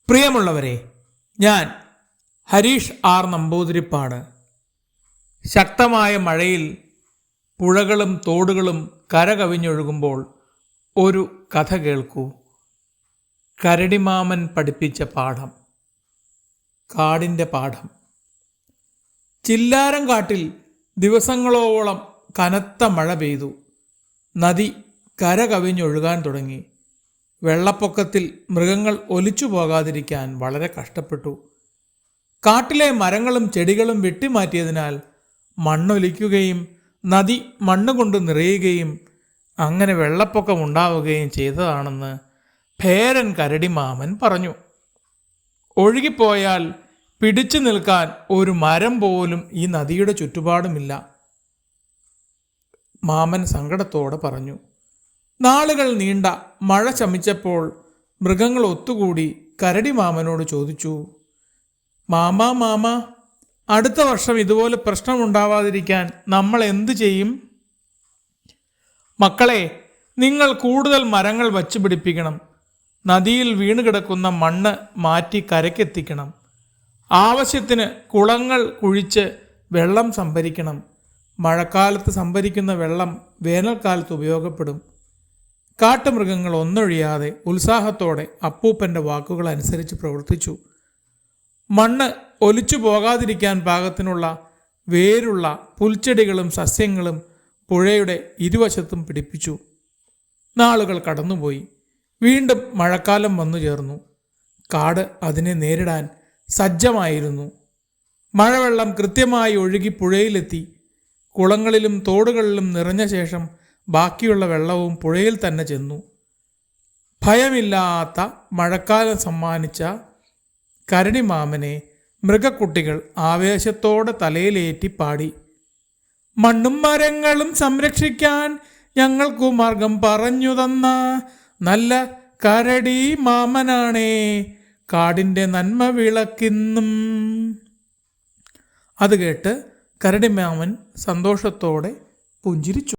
പ്രിയമുള്ളവരെ, ഞാൻ ഹരീഷ് ആർ നമ്പൂതിരിപ്പാട്. ശക്തമായ മഴയിൽ പുഴകളും തോടുകളും കരകവിഞ്ഞൊഴുകുമ്പോൾ ഒരു കഥ കേൾക്കൂ. കരടിമാമൻ പഠിപ്പിച്ച പാഠം. കാടിൻ്റെ പാഠം. ചില്ലാരം കാട്ടിൽ ദിവസങ്ങളോളം കനത്ത മഴ പെയ്തു. നദി കരകവിഞ്ഞൊഴുകാൻ തുടങ്ങി. വെള്ളപ്പൊക്കത്തിൽ മൃഗങ്ങൾ ഒലിച്ചു പോകാതിരിക്കാൻ വളരെ കഷ്ടപ്പെട്ടു. കാട്ടിലെ മരങ്ങളും ചെടികളും വെട്ടിമാറ്റിയതിനാൽ മണ്ണൊലിക്കുകയും നദി മണ്ണുകൊണ്ട് നിറയുകയും അങ്ങനെ വെള്ളപ്പൊക്കം ഉണ്ടാവുകയും ചെയ്തതാണെന്ന് ഭേരൻ കരടിമാമൻ പറഞ്ഞു. ഒഴുകിപ്പോയാൽ പിടിച്ചു നിൽക്കാൻ ഒരു മരം പോലും ഈ നദിയുടെ ചുറ്റുപാടുമില്ല. മാമൻ സങ്കടത്തോടെ പറഞ്ഞു. നാളുകൾ നീണ്ട മഴ ശമിച്ചപ്പോൾ മൃഗങ്ങൾ ഒത്തുകൂടി കരടി മാമനോട് ചോദിച്ചു, മാമാ, അടുത്ത വർഷം ഇതുപോലെ പ്രശ്നമുണ്ടാവാതിരിക്കാൻ നമ്മൾ എന്തു ചെയ്യും? മക്കളെ, നിങ്ങൾ കൂടുതൽ മരങ്ങൾ വച്ചു പിടിപ്പിക്കണം. നദിയിൽ വീണ് കിടക്കുന്ന മണ്ണ് മാറ്റി കരക്കെത്തിക്കണം. ആവശ്യത്തിന് കുളങ്ങൾ കുഴിച്ച് വെള്ളം സംഭരിക്കണം. മഴക്കാലത്ത് സംഭരിക്കുന്ന വെള്ളം വേനൽക്കാലത്ത് ഉപയോഗപ്പെടും. കാട്ടുമൃഗങ്ങൾ ഒന്നൊഴിയാതെ ഉത്സാഹത്തോടെ അപ്പൂപ്പൻ്റെ വാക്കുകൾ അനുസരിച്ച് പ്രവർത്തിച്ചു. മണ്ണ് ഒലിച്ചു പോകാതിരിക്കാൻ പാകത്തിനുള്ള വേരുള്ള പുൽച്ചെടികളും സസ്യങ്ങളും പുഴയുടെ ഇരുവശത്തും പിടിപ്പിച്ചു. നാളുകൾ കടന്നുപോയി. വീണ്ടും മഴക്കാലം വന്നു ചേർന്നു. കാട് അതിനെ നേരിടാൻ സജ്ജമായിരുന്നു. മഴവെള്ളം കൃത്യമായി ഒഴുകി പുഴയിലെത്തി. കുളങ്ങളിലും തോടുകളിലും നിറഞ്ഞ ശേഷം ബാക്കിയുള്ള വെള്ളവും പുഴയിൽ തന്നെ ചെന്നു. ഭയമില്ലാത്ത മഴക്കാലം സമ്മാനിച്ച കരടിമാമനെ മൃഗക്കുട്ടികൾ ആവേശത്തോടെ തലയിലേറ്റി പാടി. മണ്ണും മരങ്ങളും സംരക്ഷിക്കാൻ ഞങ്ങൾക്കു മാർഗം പറഞ്ഞു തന്ന നല്ല കരടി മാമനാണേ, കാടിൻ്റെ നന്മ വിളക്കിന്നും. അത് കേട്ട് കരടിമാമൻ സന്തോഷത്തോടെ പുഞ്ചിരിച്ചു.